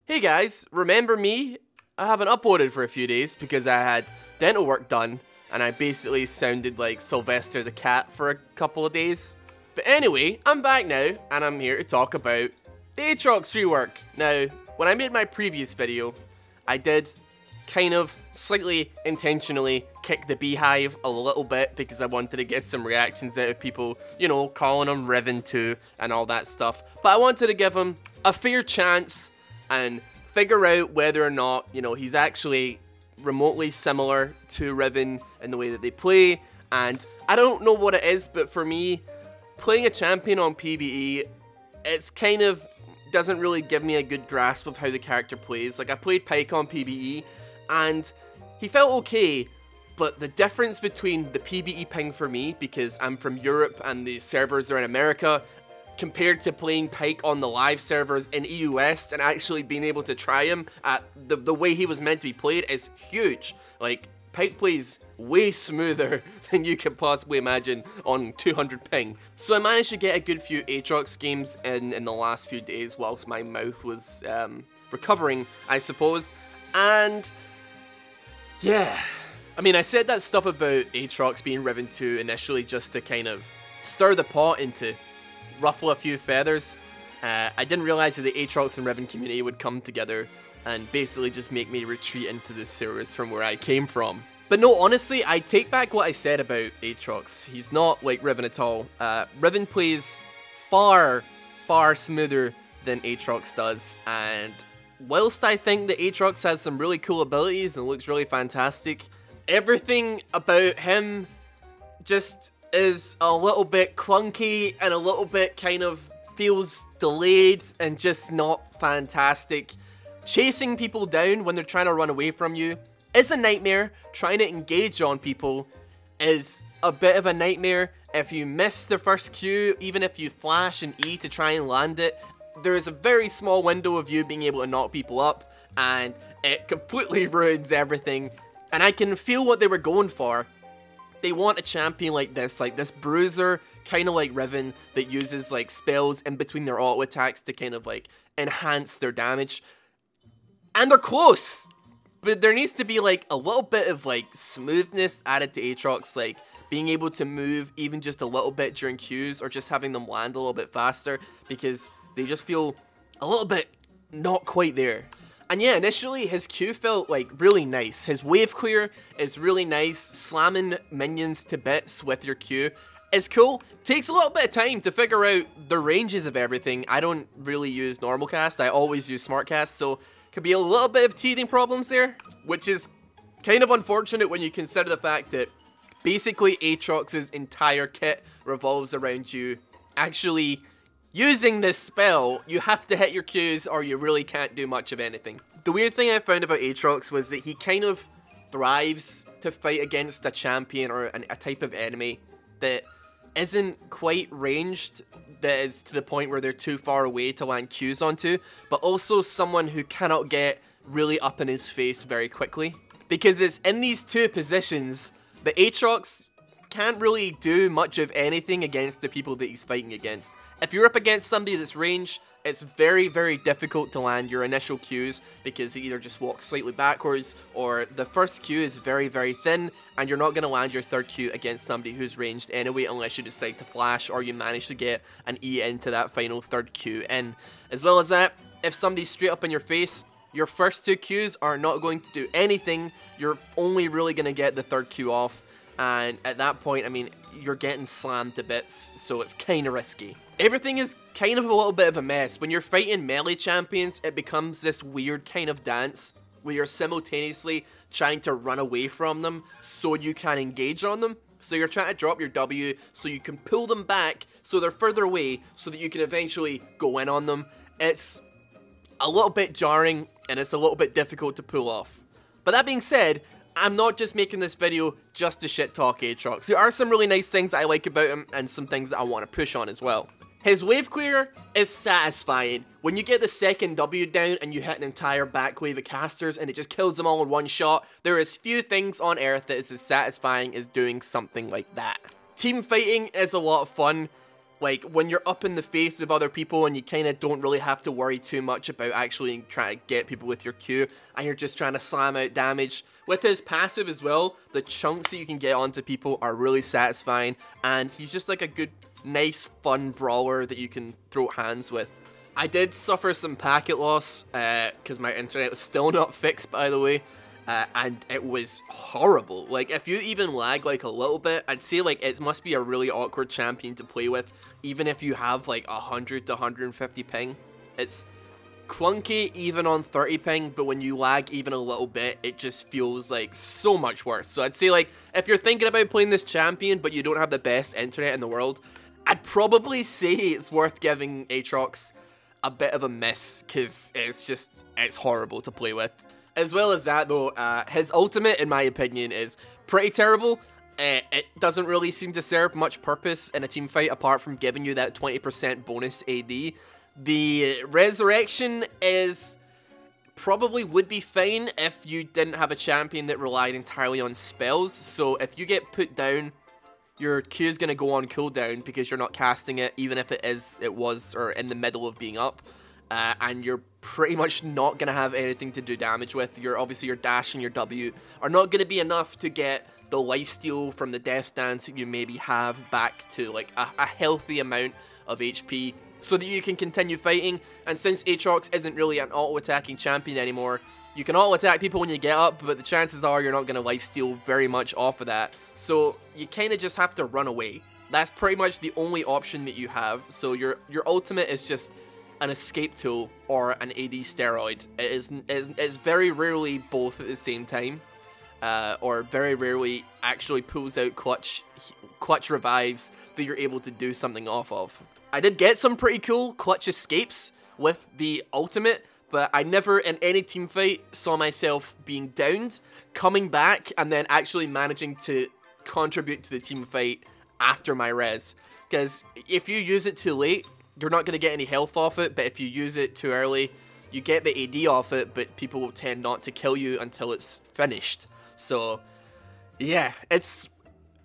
Hey guys, remember me? I haven't uploaded for a few days because I had dental work done and I basically sounded like Sylvester the cat for a couple of days. But anyway, I'm back now and I'm here to talk about the Aatrox Rework. Now, when I made my previous video, I did kind of slightly intentionally kick the beehive a little bit because I wanted to get some reactions out of people, you know, calling him Riven 2 and all that stuff. But I wanted to give him a fair chance and figure out whether or not, you know, he's actually remotely similar to Riven in the way that they play. And I don't know what it is, but for me, playing a champion on PvE, it's kind of doesn't really give me a good grasp of how the character plays. Like, I played Pyke on PvE, and he felt okay, but the difference between the PvE ping for me, because I'm from Europe and the servers are in America, compared to playing Pyke on the live servers in EUS and actually being able to try him at the way he was meant to be played is huge. Like, Pyke plays way smoother than you can possibly imagine on 200 ping. So I managed to get a good few Aatrox games in the last few days whilst my mouth was recovering, I suppose. And yeah, I mean, I said that stuff about Aatrox being Riven 2 initially just to kind of stir the pot and to ruffle a few feathers. I didn't realize that the Aatrox and Riven community would come together and basically just make me retreat into the sewers from where I came from. But no, honestly, I take back what I said about Aatrox. He's not like Riven at all. Riven plays far smoother than Aatrox does, and whilst I think that Aatrox has some really cool abilities and looks really fantastic, everything about him just is a little bit clunky and a little bit kind of feels delayed and just not fantastic. Chasing people down when they're trying to run away from you is a nightmare. Trying to engage on people is a bit of a nightmare. If you miss the first Q, even if you flash and E to try and land it, there is a very small window of you being able to knock people up, and it completely ruins everything. And I can feel what they were going for. They want a champion like this bruiser, kind of like Riven, that uses like spells in between their auto attacks to kind of like enhance their damage. And they're close, but there needs to be like a little bit of like smoothness added to Aatrox, like being able to move even just a little bit during Qs or just having them land a little bit faster, because they just feel a little bit not quite there. And yeah, initially his Q felt like really nice. His wave clear is really nice. Slamming minions to bits with your Q is cool. Takes a little bit of time to figure out the ranges of everything. I don't really use normal cast. I always use smart cast, so could be a little bit of teething problems there, which is kind of unfortunate when you consider the fact that basically Aatrox's entire kit revolves around you actually using this spell. You have to hit your Qs or you really can't do much of anything. The weird thing I found about Aatrox was that he kind of thrives to fight against a champion or a type of enemy that isn't quite ranged, that is to the point where they're too far away to land Qs onto, but also someone who cannot get really up in his face very quickly. Because it's in these two positions that Aatrox can't really do much of anything against the people that he's fighting against. If you're up against somebody that's ranged, it's very difficult to land your initial Qs because they either just walk slightly backwards or the first Q is very thin and you're not going to land your third Q against somebody who's ranged anyway unless you decide to flash or you manage to get an E into that final third Q in. As well as that, if somebody's straight up in your face, your first two Qs are not going to do anything. You're only really going to get the third Q off, and at that point, I mean, you're getting slammed to bits, so it's kind of risky. Everything is kind of a little bit of a mess. When you're fighting melee champions, it becomes this weird kind of dance where you're simultaneously trying to run away from them so you can engage on them. So you're trying to drop your W so you can pull them back so they're further away so that you can eventually go in on them. It's a little bit jarring and it's a little bit difficult to pull off. But that being said, I'm not just making this video just to shit talk Aatrox. There are some really nice things that I like about him and some things that I want to push on as well. His wave clear is satisfying. When you get the second W down and you hit an entire back wave of casters and it just kills them all in one shot, there is few things on earth that is as satisfying as doing something like that. Team fighting is a lot of fun. Like, when you're up in the face of other people and you kind of don't really have to worry too much about actually trying to get people with your Q, and you're just trying to slam out damage. With his passive as well, the chunks that you can get onto people are really satisfying, and he's just like a good, nice, fun brawler that you can throw hands with. I did suffer some packet loss, because my internet was still not fixed, by the way. And it was horrible. Like, if you even lag like a little bit, I'd say like it must be a really awkward champion to play with, even if you have like 100 to 150 ping. It's clunky even on 30 ping, but when you lag even a little bit, it just feels like so much worse. So I'd say like, if you're thinking about playing this champion, but you don't have the best internet in the world, I'd probably say it's worth giving Aatrox a bit of a miss, because it's horrible to play with. As well as that though, his ultimate, in my opinion, is pretty terrible. It doesn't really seem to serve much purpose in a team fight apart from giving you that 20% bonus AD. The resurrection is probably would be fine if you didn't have a champion that relied entirely on spells. So if you get put down, your Q is going to go on cooldown because you're not casting it, even if it was or in the middle of being up. And you're pretty much not going to have anything to do damage with. Obviously your dash and your W are not going to be enough to get the lifesteal from the death dance that you maybe have back to like a healthy amount of HP so that you can continue fighting. And since Aatrox isn't really an auto-attacking champion anymore, you can auto-attack people when you get up, but the chances are you're not going to lifesteal very much off of that. So you kind of just have to run away. That's pretty much the only option that you have. So your ultimate is just an escape tool or an AD steroid. It is very rarely both at the same time, or very rarely actually pulls out clutch revives that you're able to do something off of. I did get some pretty cool clutch escapes with the ultimate, but I never in any team fight saw myself being downed, coming back, and then actually managing to contribute to the team fight after my res. Because if you use it too late, you're not going to get any health off it, but if you use it too early, you get the AD off it, but people will tend not to kill you until it's finished. So, yeah, it's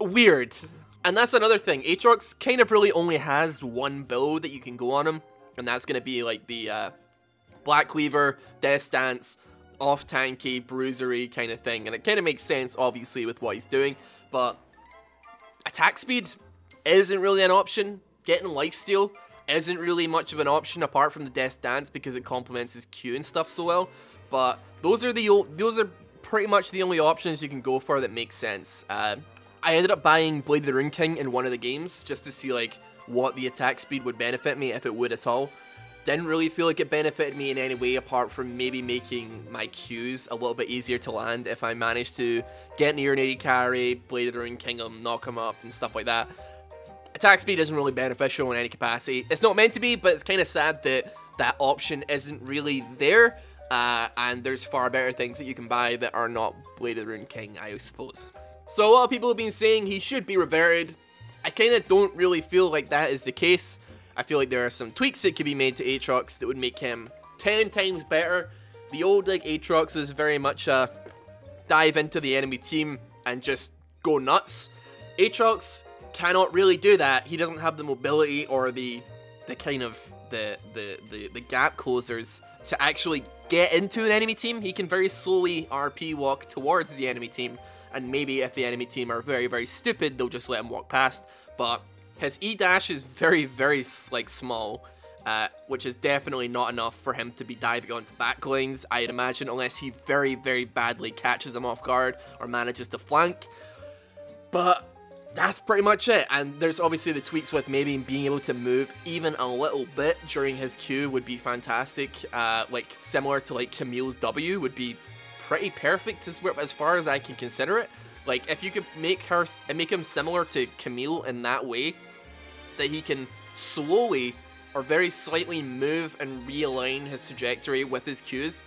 weird. And that's another thing. Aatrox kind of really only has one build that you can go on him, and that's going to be like the Black Cleaver, Death Dance, off-tanky, bruisery kind of thing. And it kind of makes sense, obviously, with what he's doing, but attack speed isn't really an option. Getting lifesteal isn't really much of an option apart from the Death Dance because it complements his Q and stuff so well. But those are pretty much the only options you can go for that make sense. I ended up buying Blade of the Rune King in one of the games just to see like what the attack speed would benefit me, if it would at all. Didn't really feel like it benefited me in any way apart from maybe making my Qs a little bit easier to land if I managed to get near an AD carry, Blade of the Rune King him, knock him up and stuff like that. Attack speed isn't really beneficial in any capacity. It's not meant to be, but it's kind of sad that that option isn't really there. And there's far better things that you can buy that are not Blade of the Rune King, I suppose. So a lot of people have been saying he should be reverted. I kind of don't really feel like that is the case. I feel like there are some tweaks that could be made to Aatrox that would make him 10 times better. The old like Aatrox was very much dive into the enemy team and just go nuts. Aatrox cannot really do that. He doesn't have the mobility or the kind of the gap closers to actually get into an enemy team. He can very slowly RP walk towards the enemy team, and maybe if the enemy team are very, very stupid, they'll just let him walk past. But his E-dash is very, very like small, which is definitely not enough for him to be diving onto backlines, I'd imagine, unless he very, very badly catches him off guard or manages to flank. But that's pretty much it. And there's obviously the tweaks with maybe being able to move even a little bit during his Q would be fantastic. Like similar to like Camille's W would be pretty perfect as far as I can consider it. Like if you could make him similar to Camille in that way, that he can slowly or very slightly move and realign his trajectory with his Qs.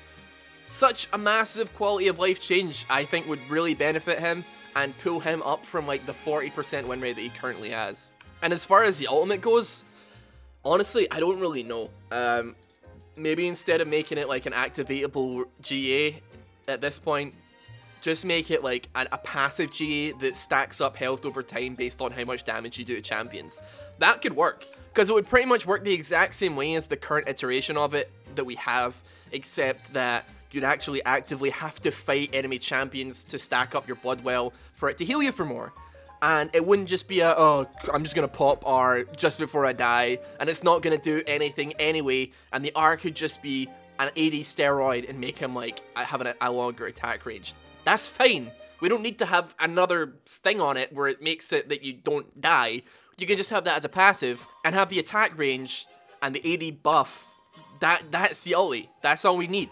Such a massive quality of life change, I think, would really benefit him and pull him up from like the 40% win rate that he currently has. And as far as the ultimate goes, honestly, I don't really know. Maybe instead of making it like an activatable GA at this point, just make it like a passive GA that stacks up health over time based on how much damage you do to champions. That could work, because it would pretty much work the exact same way as the current iteration of it that we have, except that you'd actually actively have to fight enemy champions to stack up your blood well for it to heal you for more. And it wouldn't just be a, oh, I'm just going to pop R just before I die, and it's not going to do anything anyway, and the R could just be an AD steroid and make him, like, having a longer attack range. That's fine. We don't need to have another sting on it where it makes it that you don't die. You can just have that as a passive, and have the attack range and the AD buff. That's the ulti. That's all we need.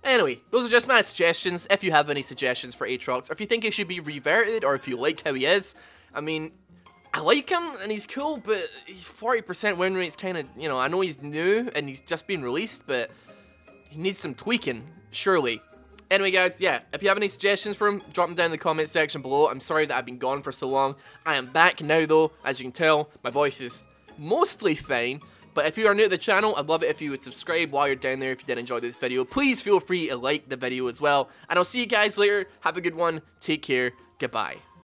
Anyway, those are just my suggestions. If you have any suggestions for Aatrox, or if you think he should be reverted, or if you like how he is, I mean, I like him, and he's cool, but 40% win rate's kind of, you know, I know he's new, and he's just been released, but he needs some tweaking, surely. Anyway, guys, yeah, if you have any suggestions for him, drop them down in the comment section below. I'm sorry that I've been gone for so long. I am back now, though. As you can tell, my voice is mostly fine. But if you are new to the channel, I'd love it if you would subscribe while you're down there if you did enjoy this video. Please feel free to like the video as well. And I'll see you guys later. Have a good one. Take care. Goodbye.